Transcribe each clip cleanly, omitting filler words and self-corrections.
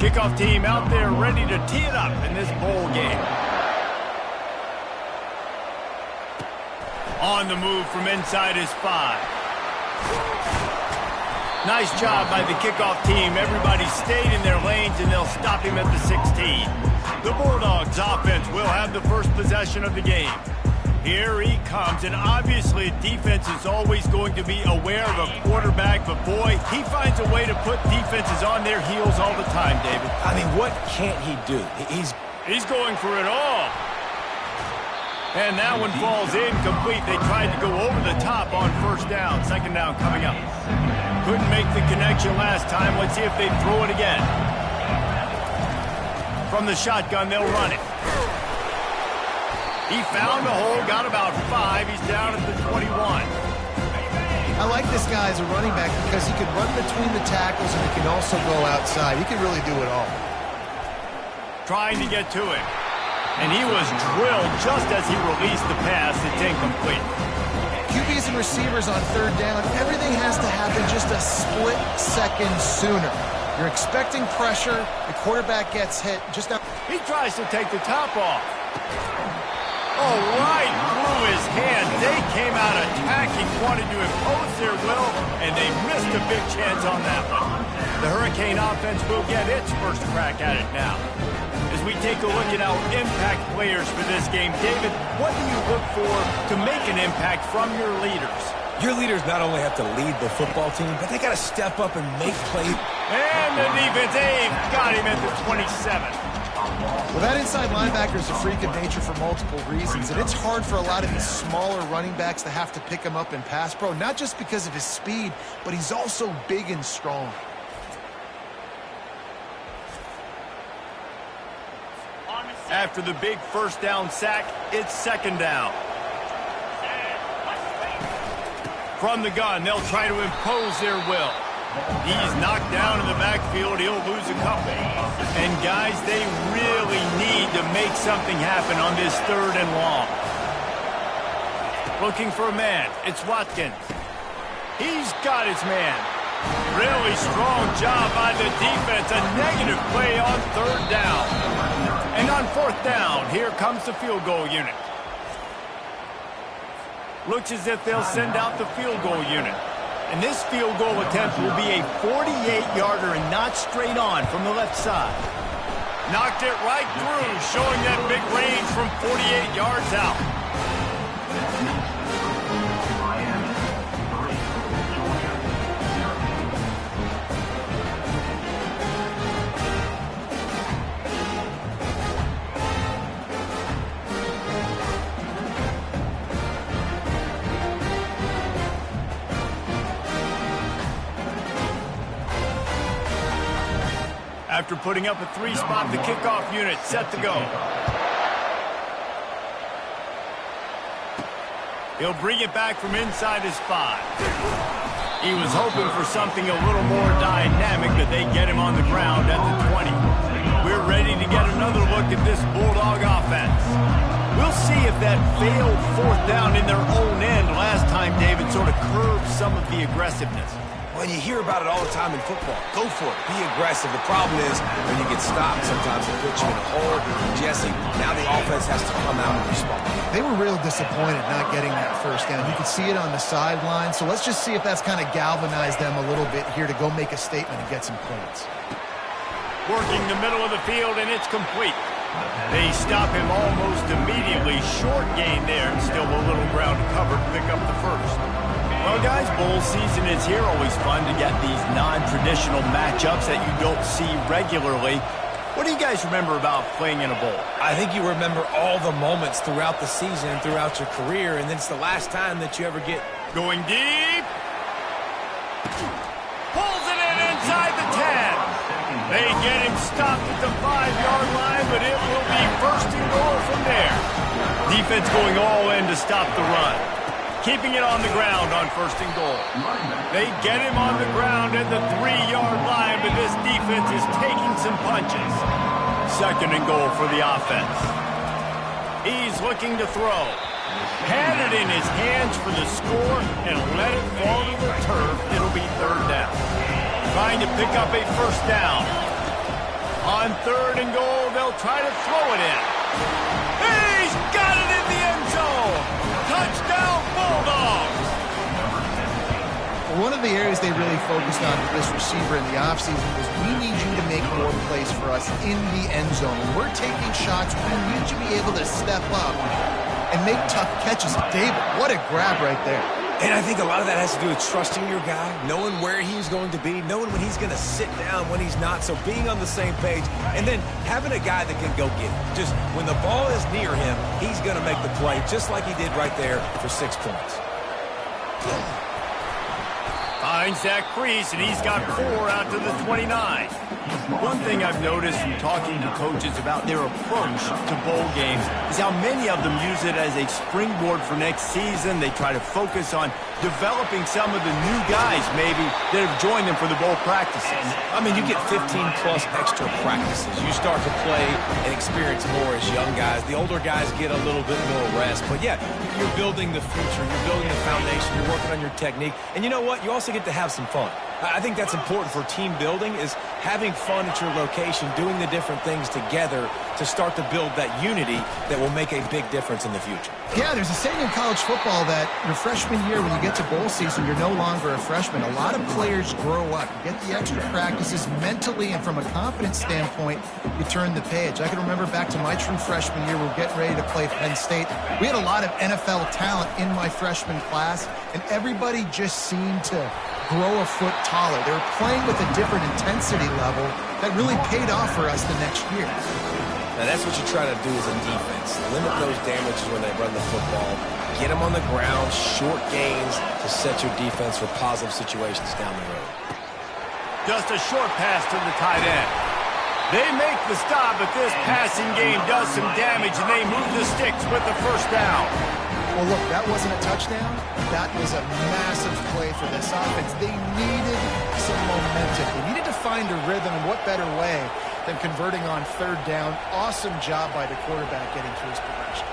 Kickoff team out there ready to tee it up in this bowl game. On the move from inside his 5. Nice job by the kickoff team. Everybody stayed in their lanes, and they'll stop him at the 16. The Bulldogs offense will have the first possession of the game. Here he comes, and obviously defense is always going to be aware of a quarterback, but boy, he finds a way to put defenses on their heels all the time, David. I mean, what can't he do? He's going for it all. And that one falls incomplete. They tried to go over the top on first down. Second down coming up. Couldn't make the connection last time. Let's see if they throw it again. From the shotgun, they'll run it. He found a hole, got about 5. He's down at the 21. I like this guy as a running back because he can run between the tackles and he can also go outside. He can really do it all. Trying to get to him. And he was drilled just as he released the pass. It's incomplete. QBs and receivers on third down, everything has to happen just a split second sooner. You're expecting pressure. The quarterback gets hit. He tries to take the top off. Oh, right through his hand. They came out attacking, wanted to impose their will, and they missed a big chance on that one. The Hurricane offense will get its first crack at it now. As we take a look at our impact players for this game, David, what do you look for to make an impact from your leaders? Your leaders not only have to lead the football team, but they got to step up and make plays. And the defense, got him at the 27. Well, that inside linebacker is a freak of nature for multiple reasons, and it's hard for a lot of these smaller running backs to have to pick him up in pass pro, not just because of his speed, but he's also big and strong. After the big first down sack, it's second down. From the gun, they'll try to impose their will. He's knocked down in the backfield. He'll lose a couple. And, guys, they really need to make something happen on this third and long. Looking for a man. It's Watkins. He's got his man. Really strong job by the defense. A negative play on third down. And on fourth down, here comes the field goal unit. Looks as if they'll send out the field goal unit. And this field goal attempt will be a 48-yarder and not straight on from the left side. Knocked it right through, showing that big range from 48 yards out. After putting up a 3-spot, the kickoff unit set to go. He'll bring it back from inside his 5. He was hoping for something a little more dynamic, but they get him on the ground at the 20. We're ready to get another look at this Bulldog offense. We'll see if that failed fourth down in their own end last time, David, sort of curbed some of the aggressiveness. When you hear about it all the time in football, go for it. Be aggressive. The problem is when you get stopped, sometimes it puts you in a hole. Jesse, now the offense has to come out and respond. They were real disappointed not getting that first down. You could see it on the sideline. So let's just see if that's kind of galvanized them a little bit here to go make a statement and get some points. Working the middle of the field, and it's complete. They stop him almost immediately. Short gain there, and still a little ground to cover to pick up the first. Well, guys, bowl season is here. Always fun to get these non-traditional matchups that you don't see regularly. What do you guys remember about playing in a bowl? I think you remember all the moments throughout the season and throughout your career, and then it's the last time that you ever get... Going deep. Pulls it in inside the 10. They get him stopped at the 5-yard line, but it will be first and goal from there. Defense going all in to stop the run. Keeping it on the ground on first and goal. They get him on the ground at the 3-yard line, but this defense is taking some punches. Second and goal for the offense. He's looking to throw. Had it in his hands for the score and let it fall to the turf. It'll be third down. Trying to pick up a first down. On 3rd and goal, they'll try to throw it in. He's got it in the end zone. Touchdown, Bulldogs. One of the areas they really focused on with this receiver in the offseason was we need you to make more plays for us in the end zone. When we're taking shots, we need you to be able to step up and make tough catches. David, what a grab right there. And I think a lot of that has to do with trusting your guy, knowing where he's going to be, knowing when he's going to sit down, when he's not, so being on the same page, and then having a guy that can go get it. Just when the ball is near him, he's going to make the play, just like he did right there for 6 points. Finds that crease, and he's got 4 out to the 29. One thing I've noticed from talking to coaches about their approach to bowl games is how many of them use it as a springboard for next season. They try to focus on developing some of the new guys, maybe, that have joined them for the bowl practices. I mean, you get 15-plus extra practices. You start to play and experience more as young guys. The older guys get a little bit more rest. But, yeah, you're building the future. You're building the foundation. You're working on your technique. And you know what? You also get to have some fun. I think that's important for team building, is having fun at your location, doing the different things together to start to build that unity that will make a big difference in the future. Yeah, there's a saying in college football that your freshman year, when you get to bowl season, you're no longer a freshman. A lot of players grow up. You get the extra practices mentally, and from a confidence standpoint, you turn the page. I can remember back to my true freshman year, we were getting ready to play Penn State. We had a lot of NFL talent in my freshman class, and everybody just seemed to grow a foot taller. They were playing with a different intensity level that really paid off for us the next year. Now, that's what you try to do as a defense. Limit those damages when they run the football. Get them on the ground, short gains to set your defense for positive situations down the road. Just a short pass to the tight end. They make the stop, but this passing game does some damage, and they move the sticks with the first down. Well, look, that wasn't a touchdown. That was a massive play for this offense. They needed some momentum. They needed to find a rhythm, and what better way than converting on 3rd down. Awesome job by the quarterback getting to his progression.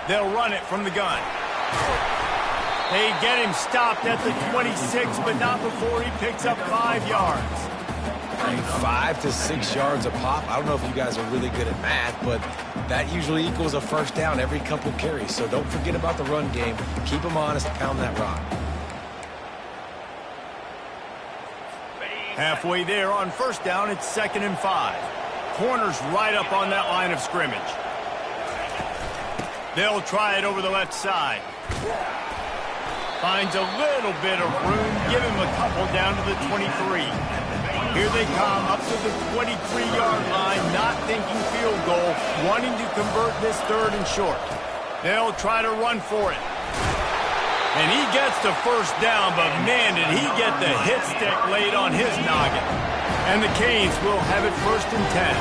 They'll run it from the gun. They get him stopped at the 26, but not before he picks up 5 yards. 5 to 6 yards a pop. I don't know if you guys are really good at math, but that usually equals a first down every couple carries. So don't forget about the run game. Keep them honest, pound that rock. Halfway there on 1st down, it's 2nd and 5. Corners right up on that line of scrimmage. They'll try it over the left side. Finds a little bit of room. Give him a couple down to the 23. Here they come up to the 23-yard line, not thinking field goal, wanting to convert this 3rd and short. They'll try to run for it. And he gets the first down, but man, did he get the hit stick laid on his noggin. And the Canes will have it 1st and 10.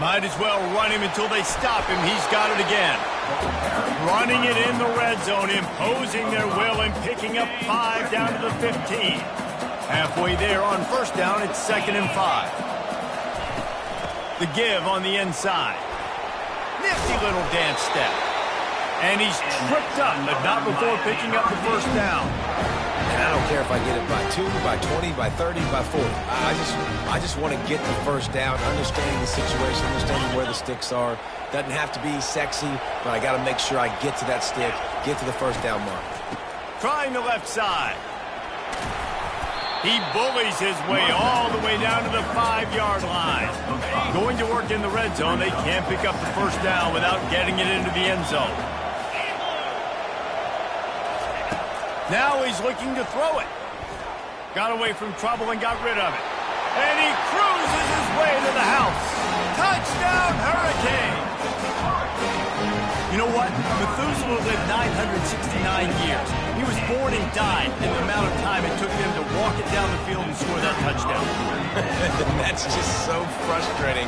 Might as well run him until they stop him. He's got it again. Running it in the red zone, imposing their will and picking up 5 down to the 15. Halfway there on 1st down, it's 2nd and 5. The give on the inside. Nifty little dance step. And he's tripped up, but not before picking up the first down. And I don't care if I get it by 2, by 20, by 30, by 40. I just want to get the first down, understanding the situation, understanding where the sticks are. Doesn't have to be sexy, but I got to make sure I get to that stick, get to the first down mark. Trying the left side. He bullies his way all the way down to the 5-yard line. Going to work in the red zone, they can't pick up the first down without getting it into the end zone. Now he's looking to throw it. Got away from trouble and got rid of it. And he cruises his way to the house. Touchdown, Hurricane! You know what? Methuselah lived 969 years. He was born and died in the amount of time it took him to walk it down the field and score that touchdown. That's just so frustrating.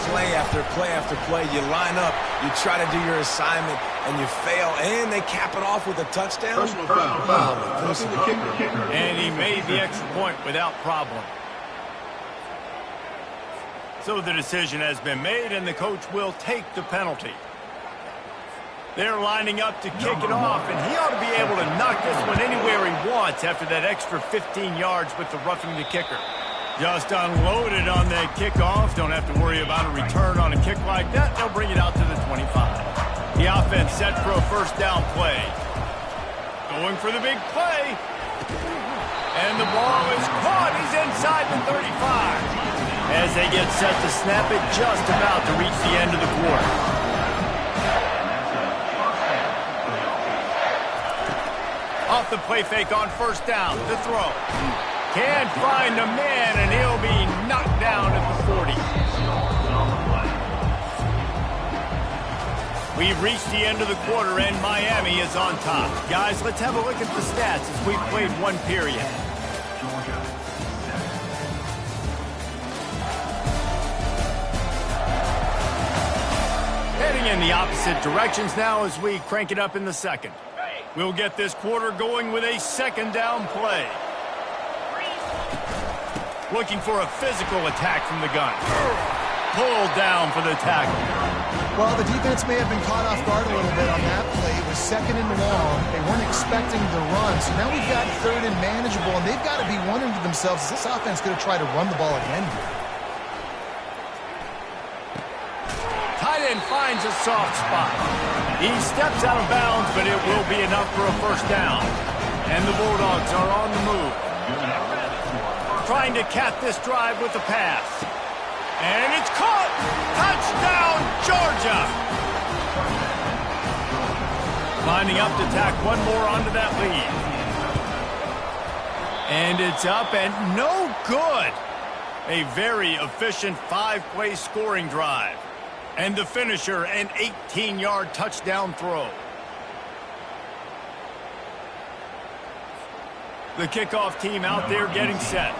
Play after play after play. You line up, you try to do your assignment, and you fail, and they cap it off with a touchdown. Personal foul. And he made the extra point without problem. So the decision has been made, and the coach will take the penalty. They're lining up to kick it off, and he ought to be able to knock this one anywhere he wants. wants after that extra 15 yards with the roughing the kicker. Just unloaded on that kickoff. Don't have to worry about a return on a kick like that. They'll bring it out to the 25. The offense set for a first down play. Going for the big play. And the ball is caught. He's inside the 35. As they get set to snap it, just about to reach the end of the quarter. Off the play fake on first down. The throw. Can't find a man, and he'll be knocked down at the 40. We've reached the end of the quarter, and Miami is on top. Guys, let's have a look at the stats as we've played one period. Heading in the opposite directions now as we crank it up in the second. We'll get this quarter going with a second down play. Looking for a physical attack from the gun. Pulled down for the tackle. Well, the defense may have been caught off guard a little bit on that play. It was second and long. They weren't expecting the run. So now we've got third and manageable, and they've got to be wondering to themselves, is this offense going to try to run the ball again here? Tight end finds a soft spot. He steps out of bounds, but it will be enough for a first down. And the Bulldogs are on the move. Trying to cap this drive with the pass. And it's caught! Touchdown, Georgia! Lining up to tack one more onto that lead. And it's up and no good. A very efficient 5-play scoring drive. And the finisher, an 18-yard touchdown throw. The kickoff team out there getting set.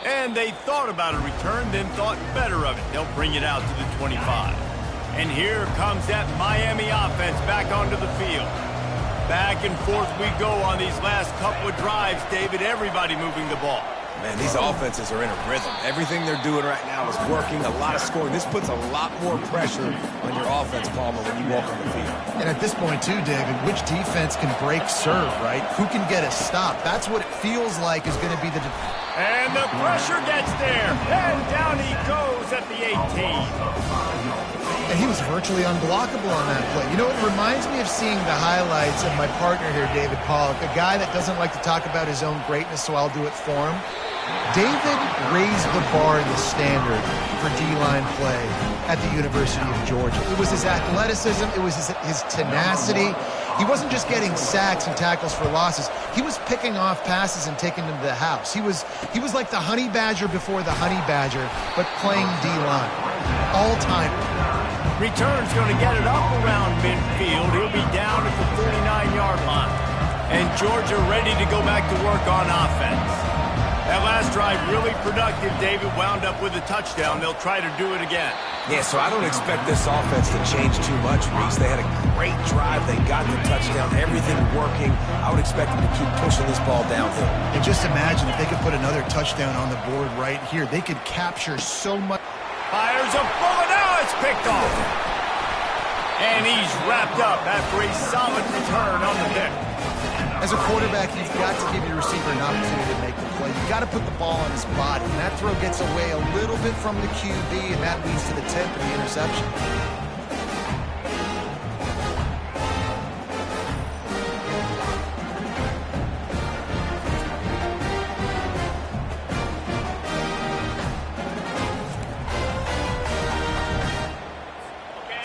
And they thought about a return, then thought better of it. They'll bring it out to the 25. And here comes that Miami offense back onto the field. Back and forth we go on these last couple of drives, David. Everybody moving the ball. Man, these offenses are in a rhythm. Everything they're doing right now is working, a lot of scoring. This puts a lot more pressure on your offense, Palmer, when you walk on the field. And at this point, too, David, which defense can break serve, right? Who can get a stop? That's what it feels like is going to be the... And the pressure gets there. And down he goes at the 18. And he was virtually unblockable on that play. You know, it reminds me of seeing the highlights of my partner here, David Pollock, a guy that doesn't like to talk about his own greatness, so I'll do it for him. David raised the bar in the standard for D-line play at the University of Georgia. It was his athleticism. It was his tenacity. He wasn't just getting sacks and tackles for losses. He was picking off passes and taking them to the house. He was like the honey badger before the honey badger, but playing D-line. All-time. Return's going to get it up around midfield. He'll be down at the 49-yard line. And Georgia ready to go back to work on offense. That last drive really productive. David wound up with a touchdown. They'll try to do it again. Yeah, so I don't expect this offense to change too much, Reese. They had a great drive. They got the touchdown. Everything working. I would expect them to keep pushing this ball downhill. And just imagine if they could put another touchdown on the board right here. They could capture so much. Fires a bullet. Now it's picked off. And he's wrapped up after a solid return on the pick. As a quarterback, you've got to give your receiver an opportunity to make the play. You've got to put the ball on his body. And that throw gets away a little bit from the QB, and that leads to the tip and the interception.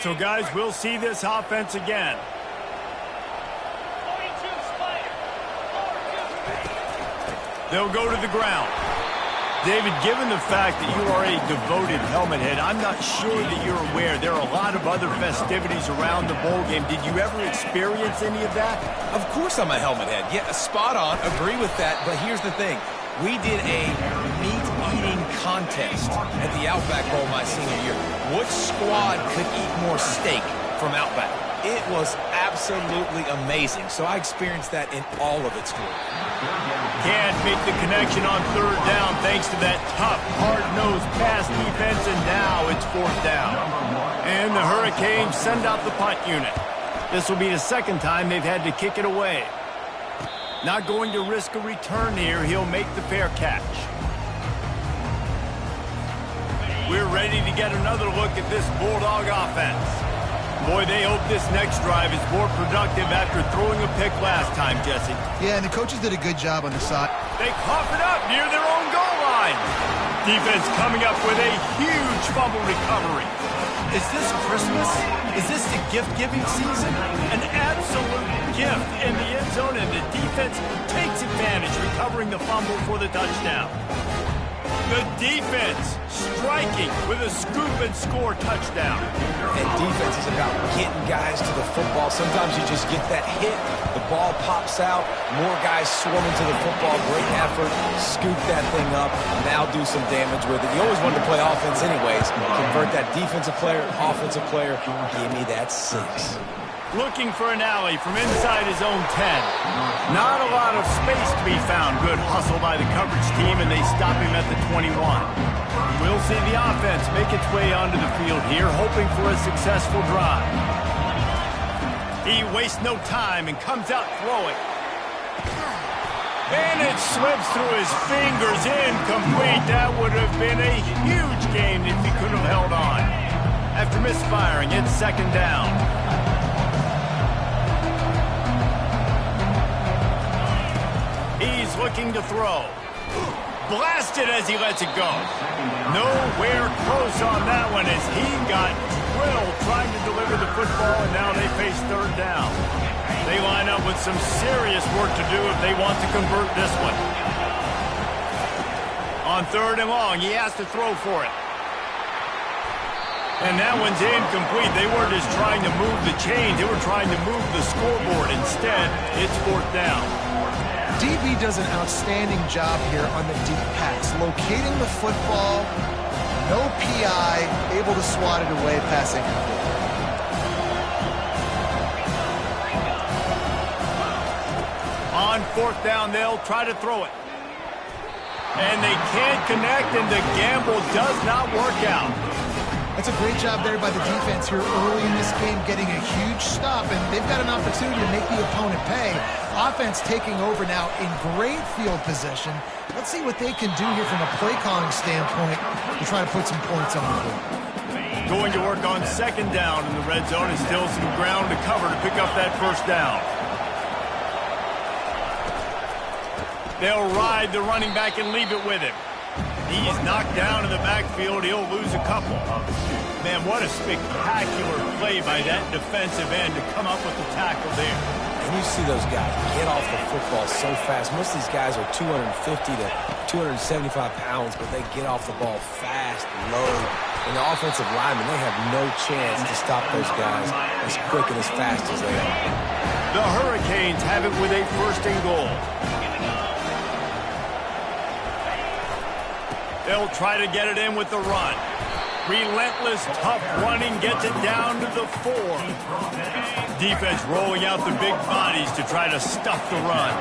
So, guys, we'll see this offense again. They'll go to the ground. David, given the fact that you are a devoted helmet head, I'm not sure that you're aware there are a lot of other festivities around the bowl game. Did you ever experience any of that? Of course I'm a helmet head. Yeah, spot on. Agree with that. But here's the thing. We did a meat-eating contest at the Outback Bowl my senior year. Which squad could eat more steak from Outback? It was absolutely amazing. So I experienced that in all of its glory. Can't make the connection on third down thanks to that tough, hard-nosed pass defense, and now it's fourth down. And the Hurricanes send out the punt unit. This will be the second time they've had to kick it away. Not going to risk a return here. He'll make the fair catch. We're ready to get another look at this Bulldog offense. Boy, they hope this next drive is more productive after throwing a pick last time, Jesse. Yeah, and the coaches did a good job on the side. They cough it up near their own goal line. Defense coming up with a huge fumble recovery. Is this Christmas? Is this the gift-giving season? An absolute gift in the end zone, and the defense takes advantage, recovering the fumble for the touchdown. The defense striking with a scoop and score touchdown. And defense is about getting guys to the football. Sometimes you just get that hit, the ball pops out, more guys swarming to the football. Great effort, scoop that thing up, now do some damage with it. You always wanted to play offense anyways. Convert that defensive player, offensive player, give me that 6. Looking for an alley from inside his own 10. Not a lot of space to be found. Good hustle by the coverage team, and they stop him at the 21. We'll see the offense make its way onto the field here, hoping for a successful drive. He wastes no time and comes out throwing. And it slips through his fingers, incomplete. That would have been a huge gain if he could have held on. After misfiring, it's second down. He's looking to throw. Blasted as he lets it go. Nowhere close on that one as he got drilled trying to deliver the football, and now they face third down. They line up with some serious work to do if they want to convert this one. On third and long, he has to throw for it. And that one's incomplete. They weren't just trying to move the chains. They were trying to move the scoreboard. Instead, it's fourth down. DB does an outstanding job here on the deep pass, locating the football, no PI, able to swat it away, passing complete. On fourth down, they'll try to throw it. And they can't connect, and the gamble does not work out. That's a great job there by the defense here early in this game, getting a huge stop, and they've got an opportunity to make the opponent pay. Offense taking over now in great field position. Let's see what they can do here from a play calling standpoint to try to put some points on the board. Going to work on second down in the red zone, and still some ground to cover to pick up that first down. They'll ride the running back and leave it with him. He's knocked down in the backfield. He'll lose a couple. Man, what a spectacular play by that defensive end to come up with the tackle there. And you see those guys get off the football so fast. Most of these guys are 250 to 275 pounds, but they get off the ball fast, low. And the offensive linemen, they have no chance to stop those guys as quick and as fast as they are. The Hurricanes have it with a first and goal. They'll try to get it in with the run. Relentless, tough running gets it down to the 4. Defense rolling out the big bodies to try to stuff the run.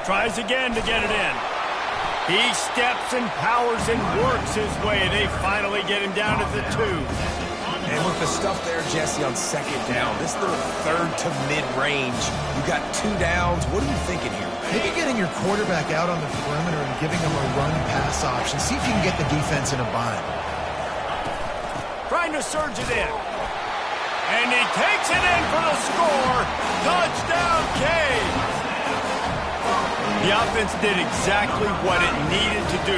Tries again to get it in. He steps and powers and works his way. They finally get him down at the 2. And with the stuff there, Jesse, on second down, this is their third to mid-range. You've got 2 downs. What are you thinking here? Maybe getting your quarterback out on the perimeter and giving him a run-pass option. See if you can get the defense in a bind. Trying to surge it in. And he takes it in for the score. Touchdown, Canes. The offense did exactly what it needed to do,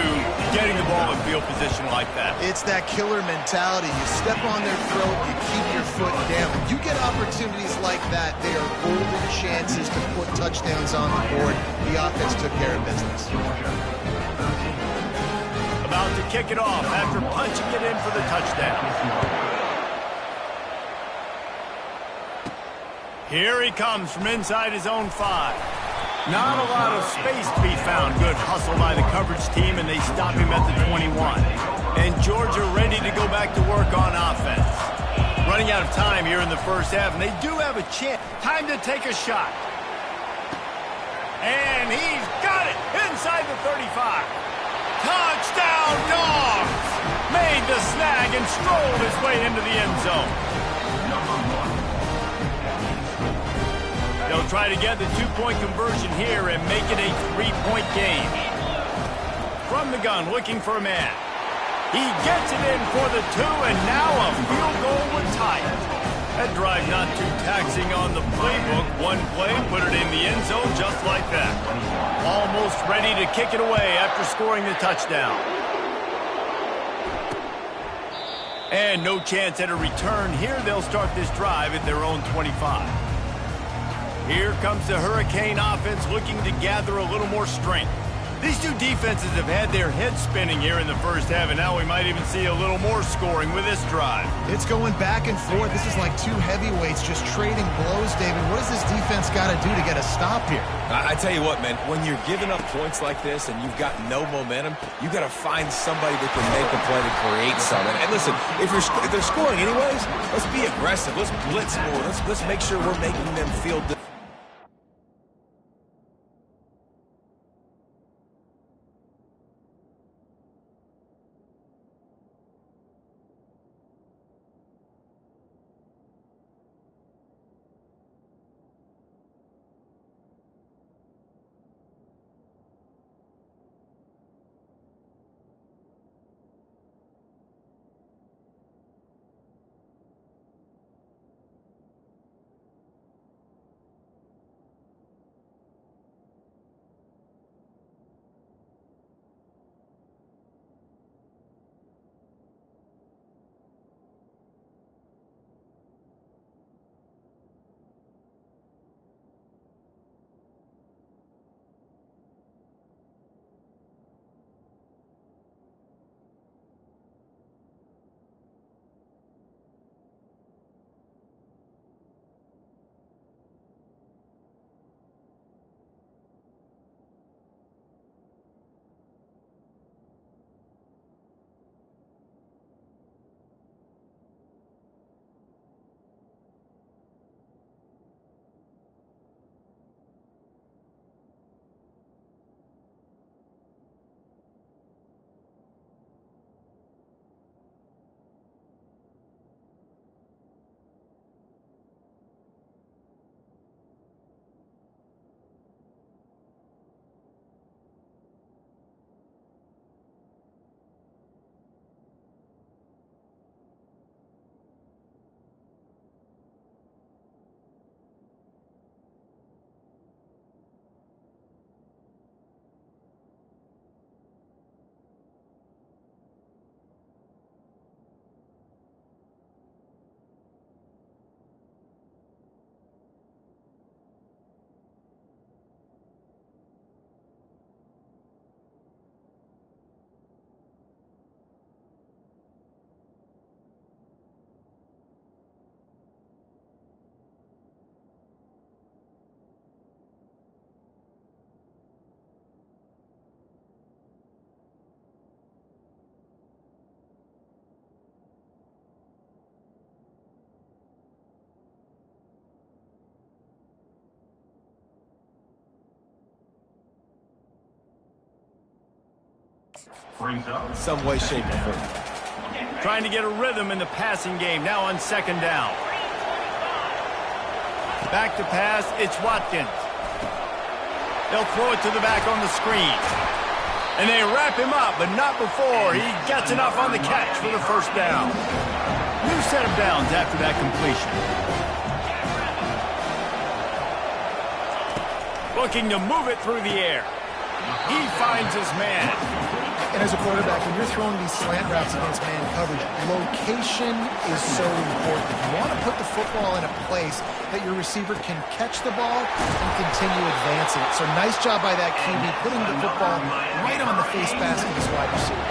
getting the ball in field position like that. It's that killer mentality. You step on their throat, you keep your foot down. You get opportunities like that, they are golden chances to put touchdowns on the board. The offense took care of business. About to kick it off after punching it in for the touchdown. Here he comes from inside his own 5. Not a lot of space to be found. Good hustle by the coverage team, and they stop him at the 21. And Georgia ready to go back to work on offense. Running out of time here in the first half, and they do have a chance. Time to take a shot. And he's got it inside the 35. Touchdown, Dogs! wagon strolled his way into the end zone. They'll try to get the 2-point conversion here and make it a 3-point game. From the gun, looking for a man. He gets it in for the 2, and now a field goal would tie it. That drive not too taxing on the playbook. One play, put it in the end zone just like that. Almost ready to kick it away after scoring the touchdown. And no chance at a return here. They'll start this drive at their own 25. Here comes the Hurricane offense looking to gather a little more strength. These two defenses have had their heads spinning here in the first half, and now we might even see a little more scoring with this drive. It's going back and forth. This is like two heavyweights just trading blows, David. What does this defense got to do to get a stop here? I tell you what, man, when you're giving up points like this and you've got no momentum, you got to find somebody that can make a play to create something. And listen, if they're scoring anyways, let's be aggressive. Let's blitz more. Let's make sure we're making them feel good. Some way, shape, or form. Trying to get a rhythm in the passing game now on second down. Back to pass, it's Watkins. They'll throw it to the back on the screen. And they wrap him up, but not before he gets enough on the catch for the first down. New set of downs after that completion. Looking to move it through the air. He finds his man. And as a quarterback, when you're throwing these slant routes against man coverage, location is so important. You want to put the football in a place that your receiver can catch the ball and continue advancing. So nice job by that QB, putting the football right on the face mask of his wide receiver.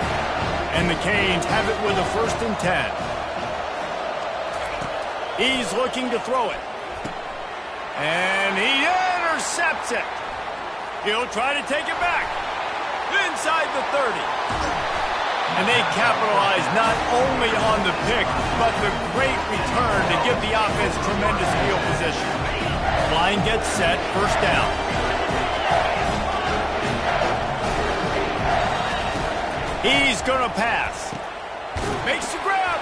And the Canes have it with a 1st and 10. He's looking to throw it. And he intercepts it. He'll try to take it back. Inside the 30. And they capitalize not only on the pick, but the great return to give the offense tremendous field position. Line gets set, first down. He's going to pass. Makes the grab.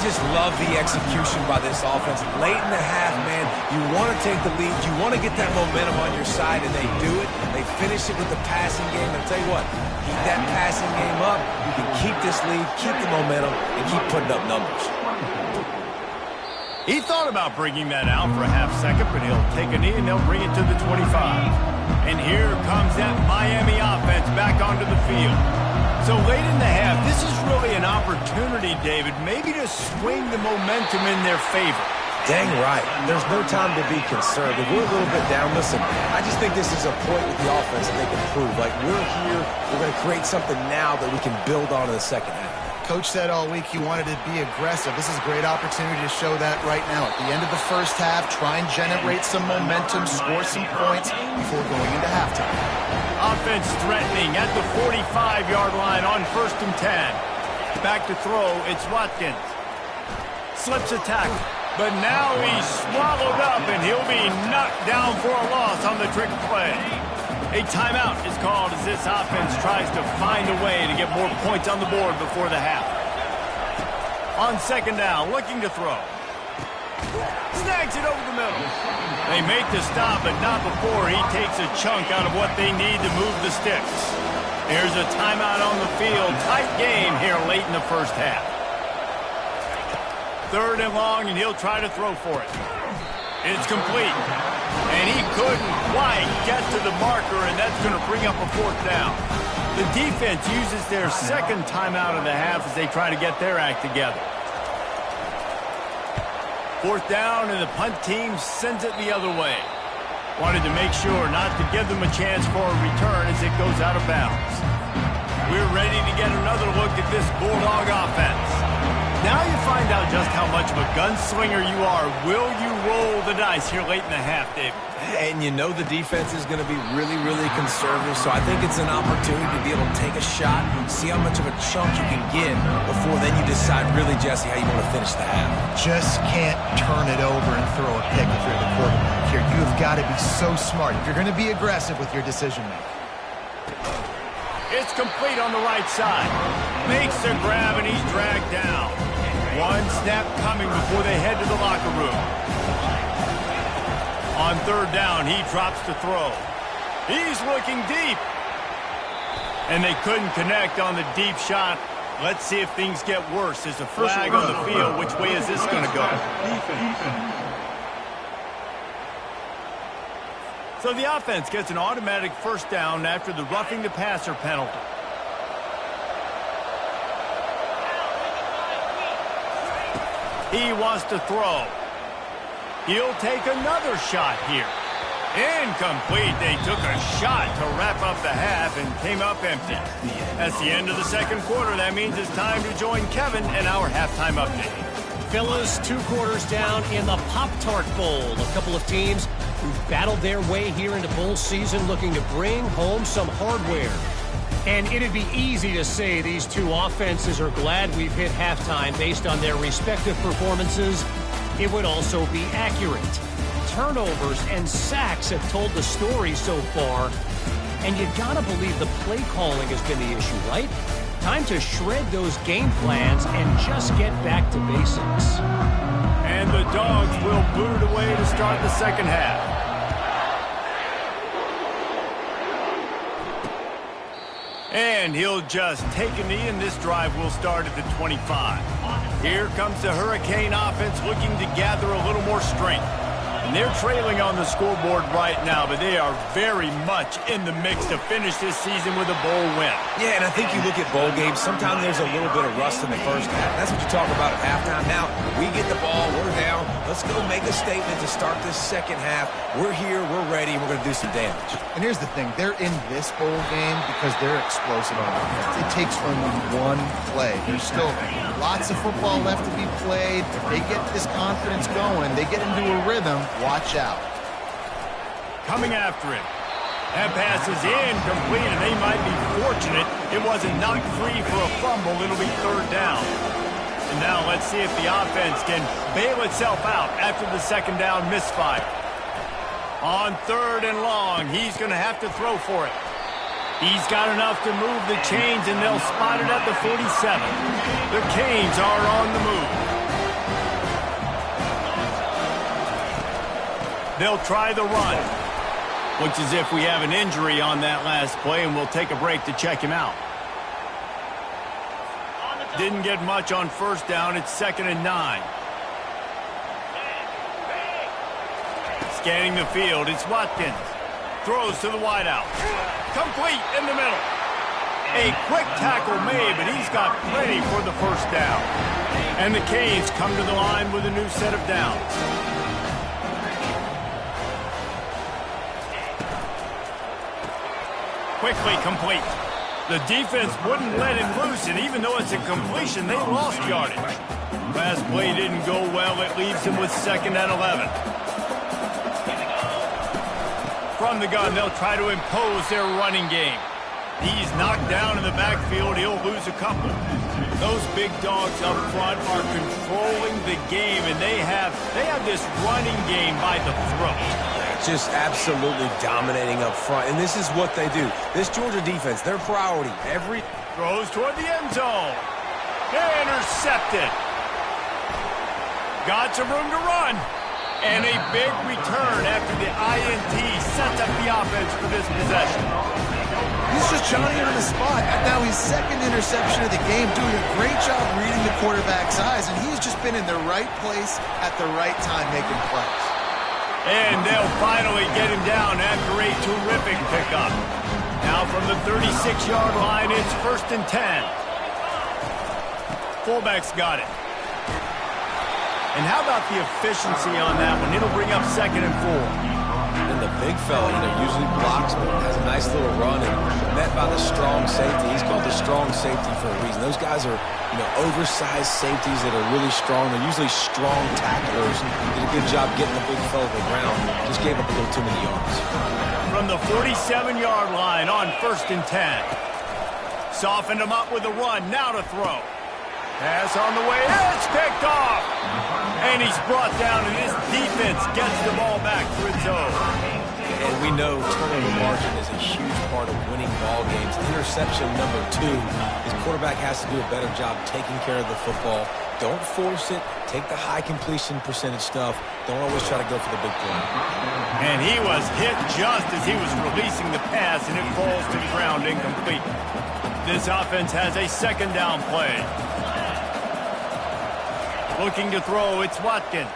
just love the execution by this offense. Late in the half, man, you want to take the lead. You want to get that momentum on your side, and they do it. They finish it with the passing game. I'll tell you what, keep that passing game up. You can keep this lead, keep the momentum, and keep putting up numbers. He thought about bringing that out for a half second, but he'll take a knee and they'll bring it to the 25. And here comes that Miami offense back onto the field. So late in the half, this is really an opportunity, David, maybe to swing the momentum in their favor. Dang right. There's no time to be concerned. If we're a little bit down, listen, I just think this is a point with the offense that they can prove. Like, we're here, we're going to create something now that we can build on in the second half. Coach said all week he wanted to be aggressive. This is a great opportunity to show that right now. At the end of the first half, try and generate some momentum, score some points before going into halftime. Offense threatening at the 45-yard line on 1st and 10. Back to throw, it's Watkins. Slips a tackle, but now he's swallowed up and he'll be knocked down for a loss on the trick play. A timeout is called as this offense tries to find a way to get more points on the board before the half. On 2nd down, looking to throw. Snags it over the middle. They make the stop, but not before he takes a chunk out of what they need to move the sticks. There's a timeout on the field. Tight game here late in the first half. 3rd and long, and he'll try to throw for it. It's complete. And he couldn't quite get to the marker, and that's going to bring up a 4th down. The defense uses their 2nd timeout of the half as they try to get their act together. 4th down, and the punt team sends it the other way. Wanted to make sure not to give them a chance for a return as it goes out of bounds. We're ready to get another look at this Bulldog offense. Now you find out just how much of a gunslinger you are. Will you roll the dice here late in the half, David? And you know the defense is going to be really, really conservative, so I think it's an opportunity to be able to take a shot, see how much of a chunk you can get before then you decide really, Jesse, how you want to finish the half. Just can't turn it over and throw a pick if you're the quarterback here. You've got to be so smart if you're going to be aggressive with your decision-making. It's complete on the right side. Makes the grab, and he's dragged down. One snap coming before they head to the locker room. On 3rd down, he drops to throw. He's looking deep. And they couldn't connect on the deep shot. Let's see if things get worse. There's a flag on the field. Which way is this going to go? So the offense gets an automatic 1st down after the roughing the passer penalty. He wants to throw. He'll take another shot here. Incomplete. They took a shot to wrap up the half and came up empty. That's the end of the 2nd quarter. That means it's time to join Kevin and our halftime update. Fellas, 2 quarters down in the Pop-Tart Bowl. A couple of teams who've battled their way here into bowl season looking to bring home some hardware. And it'd be easy to say these two offenses are glad we've hit halftime based on their respective performances. It would also be accurate. Turnovers and sacks have told the story so far. And you gotta believe the play calling has been the issue, right? Time to shred those game plans and just get back to basics. And the Dogs will boot it away to start the 2nd half. And he'll just take a knee, and this drive will start at the 25. Here comes the Hurricane offense looking to gather a little more strength. And they're trailing on the scoreboard right now, but they are very much in the mix to finish this season with a bowl win. Yeah, and I think you look at bowl games, sometimes there's a little bit of rust in the first half. That's what you talk about at halftime. Now, we get the ball, we're down. Let's go make a statement to start this 2nd half. We're here, we're ready, and we're going to do some damage. And here's the thing. They're in this bowl game because they're explosive on offense. It takes only one play. There's still lots of football left to be played. If they get this confidence going, they get into a rhythm, watch out. Coming after it. That pass is incomplete, and they might be fortunate it wasn't knocked free for a fumble. It'll be 3rd down. And now let's see if the offense can bail itself out after the 2nd down misfire. On 3rd and long, he's going to have to throw for it. He's got enough to move the chains, and they'll spot it at the 47. The Canes are on the move. They'll try the run. Looks as if we have an injury on that last play, and we'll take a break to check him out. Didn't get much on first down. It's 2nd and 9. Scanning the field, it's Watkins. Throws to the wideout. Complete in the middle. A quick tackle made, but he's got plenty for the first down. And the Canes come to the line with a new set of downs. Quickly complete. The defense wouldn't let him loose, and even though it's a completion, they lost yardage. Last play didn't go well. It leaves him with 2nd and 11. From the gun, they'll try to impose their running game. He's knocked down in the backfield. He'll lose a couple. Those big dogs up front are controlling the game, and they have this running game by the throat. Just absolutely dominating up front, and this is what they do. This Georgia defense, their priority, every... Throws toward the end zone. Intercepted. Got some room to run. And a big return after the INT sets up the offense for this possession. He's just Johnny on the spot. Now his 2nd interception of the game, doing a great job reading the quarterback's eyes, and he's just been in the right place at the right time making plays. And they'll finally get him down after a terrific pickup. Now from the 36-yard line, it's 1st and 10. Fullback's got it. And how about the efficiency on that one? It'll bring up 2nd and 4. And the big fella, usually blocks, but has a nice little run and met by the strong safety. He's called the strong safety for a reason. Those guys are, oversized safeties that are really strong. They're usually strong tacklers. Did a good job getting the big fella to the ground. Just gave up a little too many yards. From the 47-yard line on 1st and 10. Softened him up with a run. Now to throw. Pass on the way. It's picked off. And he's brought down, and his defense gets the ball back for its own. And we know turnover margin is a huge part of winning ball games. Interception number 2. His quarterback has to do a better job taking care of the football. Don't force it. Take the high completion percentage stuff. Don't always try to go for the big play. And he was hit just as he was releasing the pass, and it falls to the ground incomplete. This offense has a 2nd down play. Looking to throw, it's Watkins.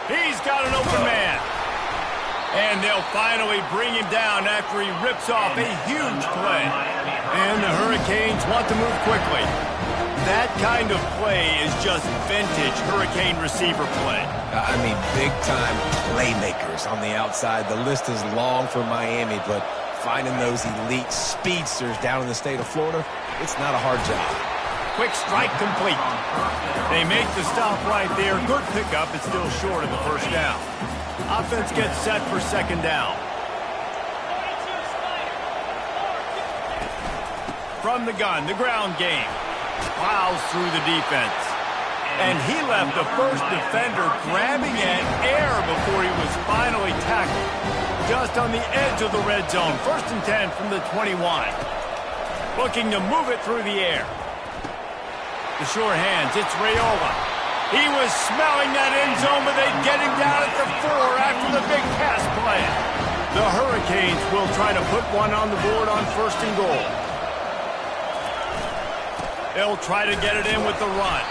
He's got an open man. And they'll finally bring him down after he rips off a huge play. And the Hurricanes want to move quickly. That kind of play is just vintage Hurricane receiver play. Big-time playmakers on the outside. The list is long for Miami, but finding those elite speedsters down in the state of Florida, it's not a hard job. Quick strike complete. They make the stop right there. Good pickup. It's still short of the first down. Offense gets set for 2nd down. From the gun, the ground game. Plows through the defense. And he left the first defender grabbing at air before he was finally tackled. Just on the edge of the red zone. 1st and 10 from the 21. Looking to move it through the air. The sure hands, it's Raiola. He was smelling that end zone, but they get him down at the 4 after the big pass play. The Hurricanes will try to put one on the board on 1st and goal. They'll try to get it in with the run.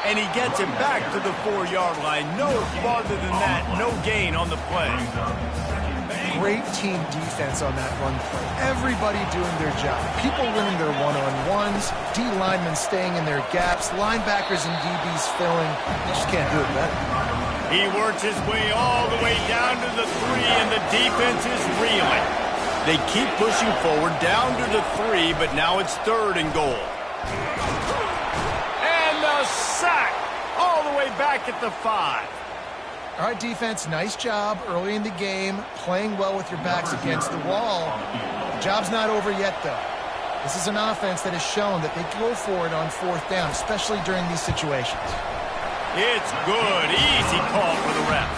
And he gets it back to the 4-yard line. No farther than that, no gain on the play. Great team defense on that run play. Everybody doing their job. People winning their one-on-ones, D linemen staying in their gaps, linebackers and DBs filling. You just can't do it better. He works his way all the way down to the 3, and the defense is reeling. They keep pushing forward down to the 3, but now it's 3rd and goal. And the sack all the way back at the 5. All right, defense, nice job early in the game, playing well with your backs against the wall. The job's not over yet, though. This is an offense that has shown that they go for it on 4th down, especially during these situations. It's good. Easy call for the ref.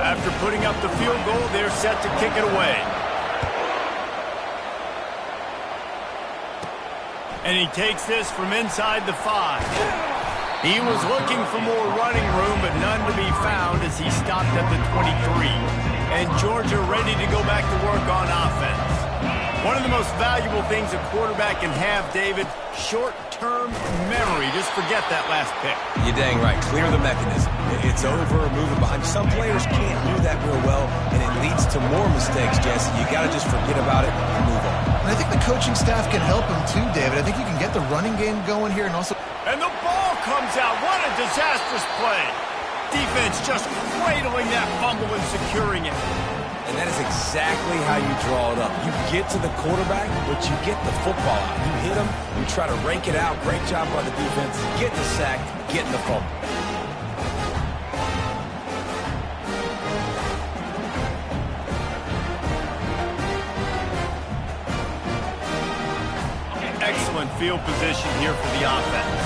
After putting up the field goal, they're set to kick it away. And he takes this from inside the 5. He was looking for more running room, but none to be found as he stopped at the 23. And Georgia ready to go back to work on offense. One of the most valuable things a quarterback can have, David, short-term memory. Just forget that last pick. You're dang right. Clear the mechanism. It's over, move it behind. Some players can't do that real well, and it leads to more mistakes, Jesse. You got to just forget about it and move on. And I think the coaching staff can help him too, David. I think you can get the running game going here and also... And the ball comes out. What a disastrous play. Defense just cradling that fumble and securing it. And that is exactly how you draw it up. You get to the quarterback, but you get the football out. You hit him, you try to rake it out. Great job by the defense. Get the sack, get in the fumble. Excellent field position here for the offense.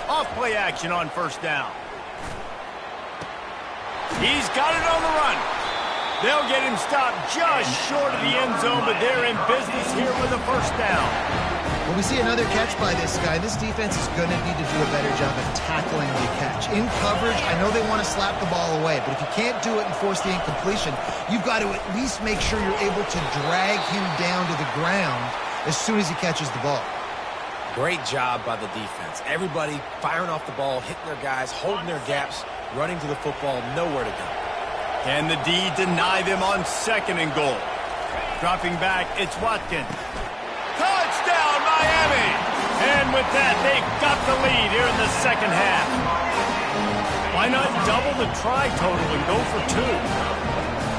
Off play action on first down. He's got it on the run. They'll get him stopped just short of the end zone, but they're in business here with a first down. When we see another catch by this guy, this defense is going to need to do a better job of tackling the catch. In coverage, I know they want to slap the ball away, but if you can't do it and force the incompletion, you've got to at least make sure you're able to drag him down to the ground as soon as he catches the ball. Great job by the defense. Everybody firing off the ball, hitting their guys, holding their gaps, running to the football, nowhere to go. Can the D deny them on second and goal? Dropping back, it's Watkins. Touchdown, Miami! And with that, they've got the lead here in the second half. Why not double the try total and go for 2?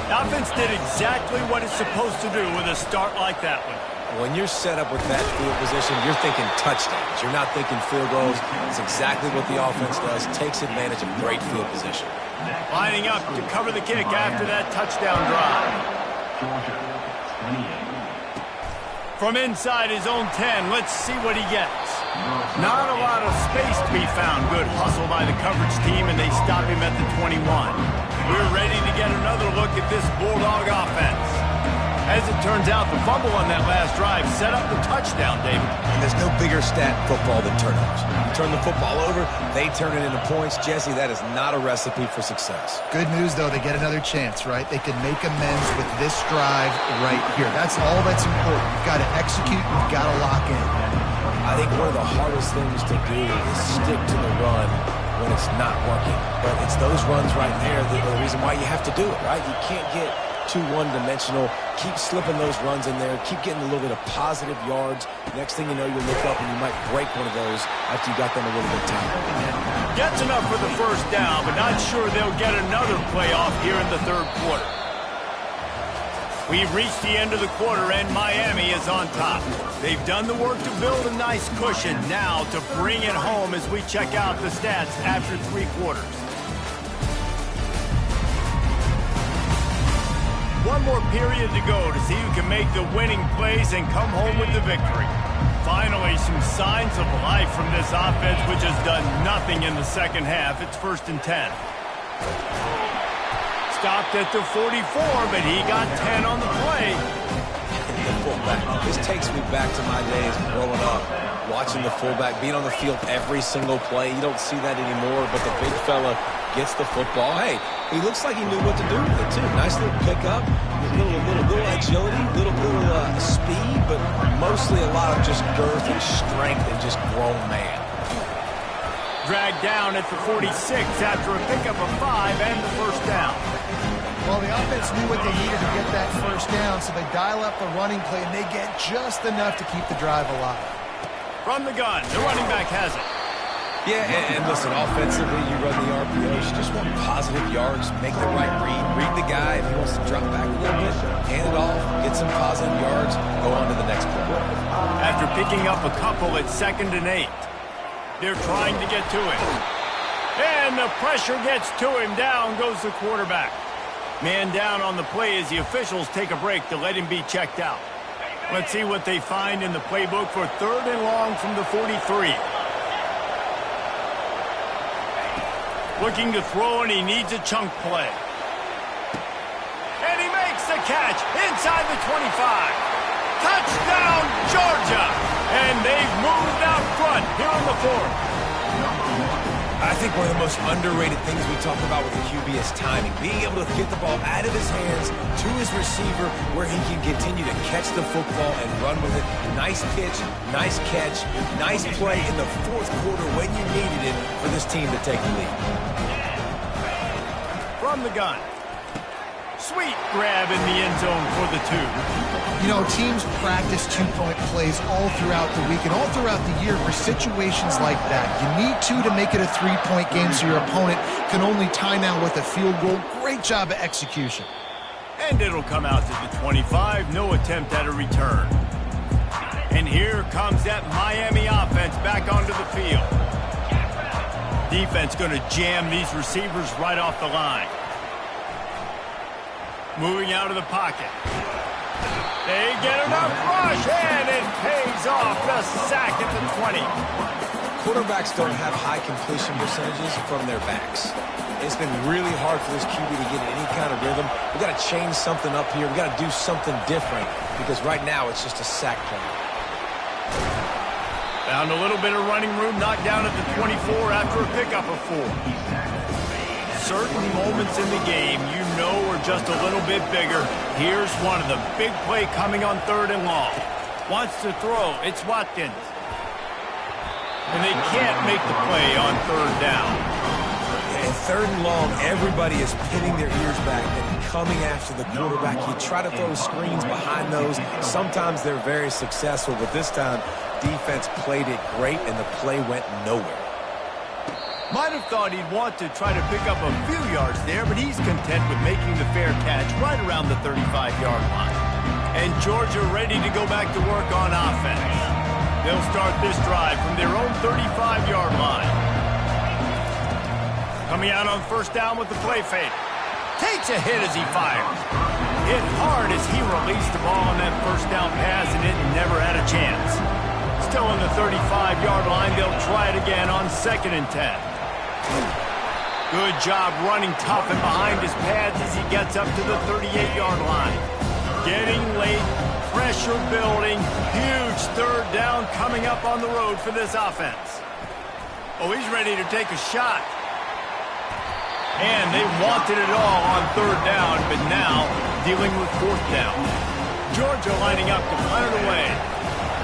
The offense did exactly what it's supposed to do with a start like that one. When you're set up with that field position, you're thinking touchdowns. You're not thinking field goals. It's exactly what the offense does. Takes advantage of great field position. Lining up to cover the kick after that touchdown drive. From inside his own 10, let's see what he gets. Not a lot of space to be found. Good hustle by the coverage team, and they stop him at the 21. We're ready to get another look at this Bulldog offense. As it turns out, the fumble on that last drive set up the touchdown, David. And there's no bigger stat in football than turnovers. You turn the football over, they turn it into points. Jesse, that is not a recipe for success. Good news, though, they get another chance, right? They can make amends with this drive right here. That's all that's important. You've got to execute, you've got to lock in. I think one of the hardest things to do is stick to the run when it's not working. But it's those runs right there that are the reason why you have to do it, right? You can't get too one-dimensional. Keep slipping those runs in there. Keep getting a little bit of positive yards. Next thing you know, you'll look up and you might break one of those after you got them a little bit tight. Gets enough for the first down, but not sure they'll get another play off here in the third quarter. We've reached the end of the quarter, and Miami is on top. They've done the work to build a nice cushion. Now to bring it home as we check out the stats after 3 quarters. One more period to go to see who can make the winning plays and come home with the victory. Finally, some signs of life from this offense, which has done nothing in the second half. It's 1st and 10. Stopped at the 44, but he got 10 on the play. The fullback. This takes me back to my days growing up, watching the fullback being on the field every single play. You don't see that anymore, but the big fella gets the football. Hey, he looks like he knew what to do with it, too. Nice little pickup, little agility, little speed, but mostly a lot of just girth and strength and just grown man. Dragged down at the 46 after a pickup of 5 and the first down. Well, the offense knew what they needed to get that first down, so they dial up the running play, and they get just enough to keep the drive alive. From the gun, the running back has it. Yeah, and listen, offensively, you run the RPOs, you just want positive yards, make the right read the guy if he wants to drop back a little bit, hand it off, get some positive yards, go on to the next play. After picking up a couple at 2nd and 8, they're trying to get to him. And the pressure gets to him. Down goes the quarterback. Man down on the play as the officials take a break to let him be checked out. Let's see what they find in the playbook for 3rd and long from the 43. Looking to throw, and he needs a chunk play. And he makes the the catch inside the 25. Touchdown, Georgia! And they've moved out front here in the fourth. I think one of the most underrated things we talk about with the QB is timing. Being able to get the ball out of his hands to his receiver where he can continue to catch the football and run with it. Nice pitch, nice catch, nice play in the fourth quarter when you needed it for this team to take the lead. From the gun. Sweet grab in the end zone for the 2. You know, teams practice two-point plays all throughout the week and all throughout the year for situations like that. You need to make it a three-point game so your opponent can only tie now with a field goal. Great job of execution. And it'll come out to the 25. No attempt at a return. And here comes that Miami offense back onto the field. Defense going to jam these receivers right off the line. Moving out of the pocket. They get enough rush, and it pays off. The sack at the 20. Quarterbacks don't have high completion percentages from their backs. It's been really hard for this QB to get in any kind of rhythm. We've got to change something up here. We've got to do something different because right now it's just a sack play. Found a little bit of running room, knocked down at the 24 after a pickup of 4. Certain moments in the game you know are just a little bit bigger. Here's one of them. Big play coming on 3rd and long. Wants to throw. It's Watkins. And they can't make the play on 3rd down. And 3rd and long, everybody is pinning their ears back and coming after the quarterback. You try to throw screens behind those. Sometimes they're very successful, but this time defense played it great and the play went nowhere. Might have thought he'd want to try to pick up a few yards there, but he's content with making the fair catch right around the 35-yard line. And Georgia ready to go back to work on offense. They'll start this drive from their own 35-yard line. Coming out on 1st down with the play fake. Takes a hit as he fires. Hit hard as he released the ball on that 1st down pass, and it never had a chance. Still on the 35-yard line, they'll try it again on 2nd and 10. Good job running tough and behind his pads as he gets up to the 38-yard line. Getting late, pressure building, huge 3rd down coming up on the road for this offense. Oh, he's ready to take a shot. And they wanted it all on 3rd down, but now dealing with 4th down. Georgia lining up to punt it away.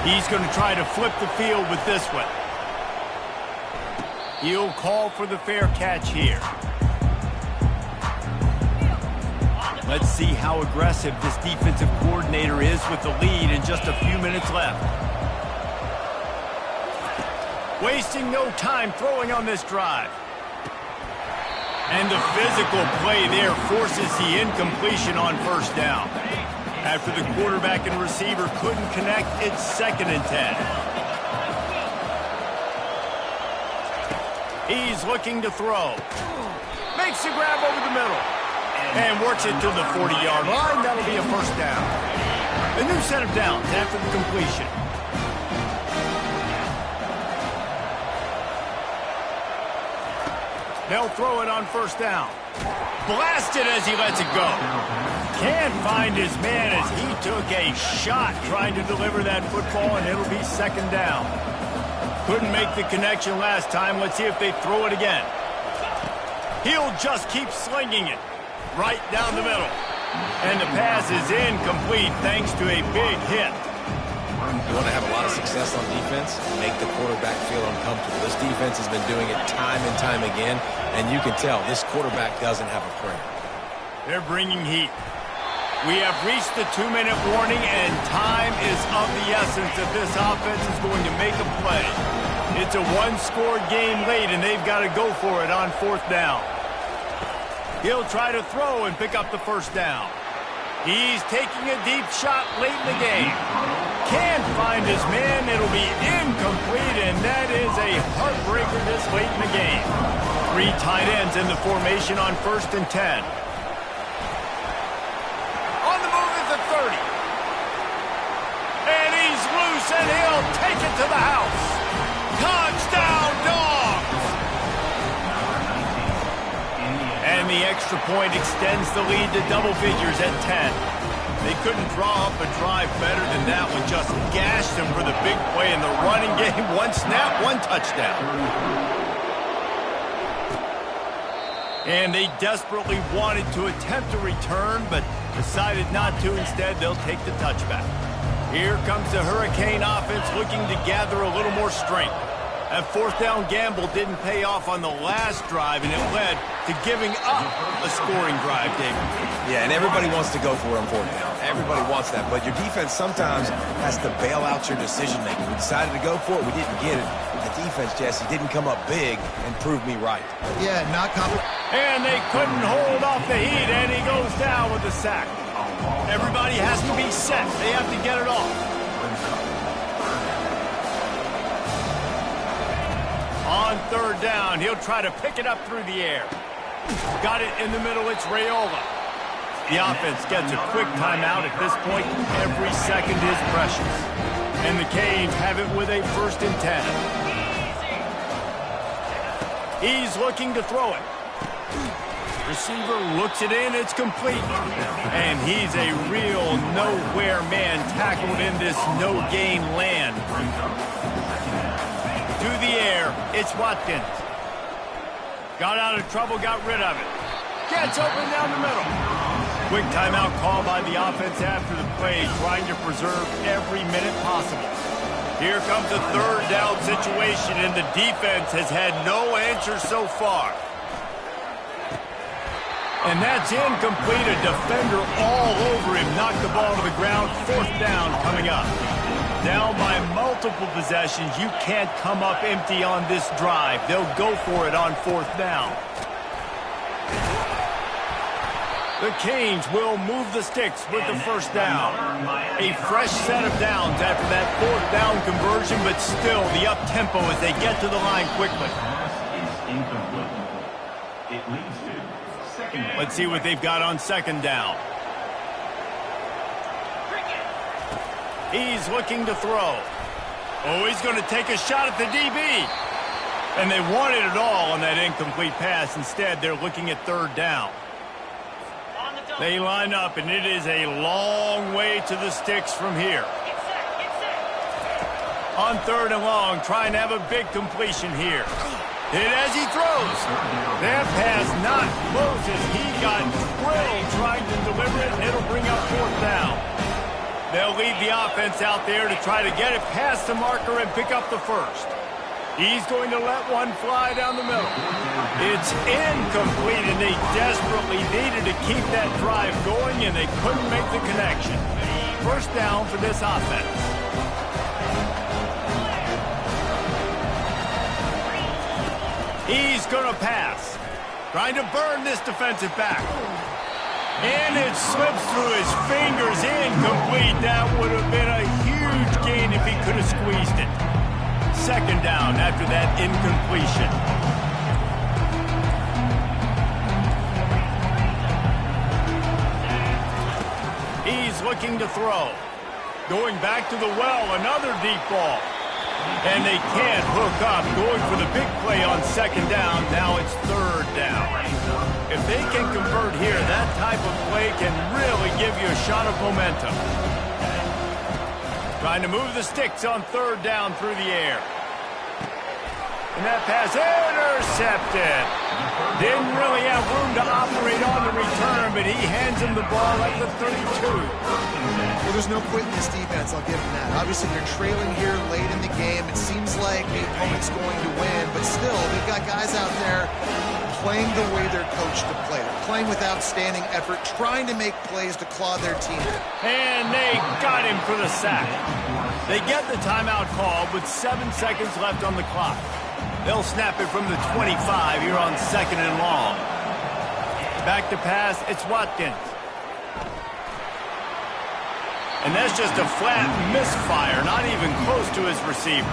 He's going to try to flip the field with this one. He'll call for the fair catch here. Let's see how aggressive this defensive coordinator is with the lead and just a few minutes left. Wasting no time throwing on this drive. And the physical play there forces the incompletion on 1st down. After the quarterback and receiver couldn't connect, it's 2nd and 10. He's looking to throw. Makes a grab over the middle. And works it to the 40-yard line. That'll be a 1st down. A new set of downs after the completion. They'll throw it on 1st down. Blasted as he lets it go. Can't find his man as he took a shot trying to deliver that football, and it'll be 2nd down. Couldn't make the connection last time. Let's see if they throw it again. He'll just keep slinging it right down the middle. And the pass is incomplete thanks to a big hit. You want to have a lot of success on defense, make the quarterback feel uncomfortable. This defense has been doing it time and time again, and you can tell this quarterback doesn't have a prayer. They're bringing heat. We have reached the 2-minute warning, and time is of the essence if this offense is going to make a play. It's a one-score game late, and they've got to go for it on 4th down. He'll try to throw and pick up the 1st down. He's taking a deep shot late in the game. Can't find his man. It'll be incomplete, and that is a heartbreaker this late in the game. 3 tight ends in the formation on 1st and 10. On the move at the 30. And he's loose, and he'll take it to the house. Touchdown, Dogs! And the the extra point extends the lead to double figures at 10. They couldn't draw up a drive better than that one. Just gashed them for the big play in the running game. One snap, one touchdown. And they desperately wanted to attempt a return, but decided not to. Instead, they'll take the touchback. Here comes the Hurricane offense looking to gather a little more strength. That fourth down gamble didn't pay off on the last drive, and it led to giving up a scoring drive, David. Yeah, and everybody wants to go for it on fourth down. Everybody wants that, but your defense sometimes has to bail out your decision-making. We decided to go for it. We didn't get it. The defense, Jesse, didn't come up big and prove me right. Yeah, not complicated. And they couldn't hold off the heat, and he goes down with a sack. Everybody has to be set. They have to get it off. On third down, he'll try to pick it up through the air. Got it in the middle, it's Raiola. The offense gets a quick timeout at this point. Every second is precious. And the Canes have it with a 1st and 10. He's looking to throw it. Receiver looks it in, it's complete. And he's a real nowhere man tackled in this no-gain land. To the air, it's Watkins. Got out of trouble, got rid of it. Gets open down the middle. Quick timeout call by the offense after the play, trying to preserve every minute possible. Here comes a third down situation, and the defense has had no answer so far. And that's incomplete. A defender all over him. Knocked the ball to the ground. 4th down coming up. Down by multiple possessions. You can't come up empty on this drive. They'll go for it on 4th down. The Canes will move the sticks with the 1st down. A fresh set of downs after that 4th down conversion, but still the up-tempo as they get to the line quickly. It leads to second down. Let's see what they've got on 2nd down. He's looking to throw. Oh, he's going to take a shot at the DB. And they wanted it all on that incomplete pass. Instead, they're looking at 3rd down. They line up, and it is a long way to the sticks from here. On 3rd and long, trying to have a big completion here. Hit as he throws. That pass not close as he got drilled trying to deliver it, and it'll bring up 4th down. They'll lead the offense out there to try to get it past the marker and pick up the 1st. He's going to let one fly down the middle. It's incomplete, and they desperately needed to keep that drive going, and they couldn't make the connection. 1st down for this offense. He's going to pass. Trying to burn this defensive back. And it slips through his fingers, incomplete. That would have been a huge gain if he could have squeezed it. 2nd down after that incompletion. He's looking to throw. Going back to the well, another deep ball. And they can't hook up. Going for the big play on 2nd down. Now it's 3rd down. If they can convert here, that type of play can really give you a shot of momentum. Trying to move the sticks on 3rd down through the air. And that pass intercepted. Didn't really have room to operate on the return, but he hands him the ball at the 32. Well, there's no quit in this defense, I'll give him that. Obviously, they're trailing here late in the game. It seems like the opponent's going to win, but still, they've got guys out there playing the way they're coached to play. They're playing with outstanding effort, trying to make plays to claw their team. And they got him for the sack. They get the timeout call with 7 seconds left on the clock. They'll snap it from the 25 here on 2nd and long. Back to pass, it's Watkins. And that's just a flat misfire, not even close to his receiver.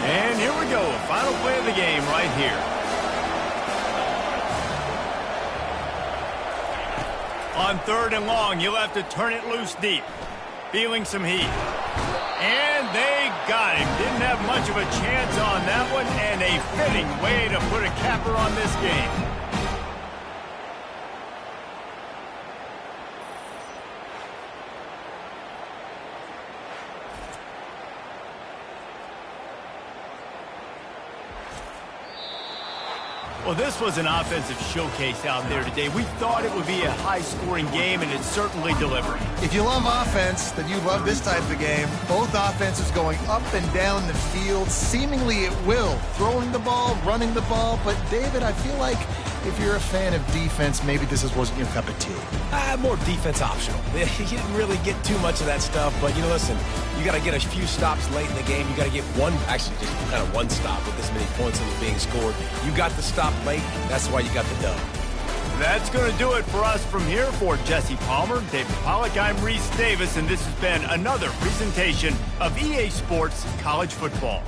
And here we go, final play of the game right here. On 3rd and long, you'll have to turn it loose deep. Feeling some heat. And they got him. Didn't have much of a chance on that one, and a fitting way to put a capper on this game. Well, this was an offensive showcase out there today. We thought it would be a high-scoring game, and it's certainly delivering. If you love offense, then you love this type of game. Both offenses going up and down the field, seemingly at will. Throwing the ball, running the ball. But, David, I feel like if you're a fan of defense, maybe this wasn't your cup of tea. More defense optional. You didn't really get too much of that stuff, but, listen, you got to get a few stops late in the game. You got to get just kind of one stop with this many points that was being scored. You got the stop late. That's why you got the dub. That's going to do it for us from here. For Jesse Palmer, David Pollack, I'm Reese Davis, and this has been another presentation of EA Sports College Football.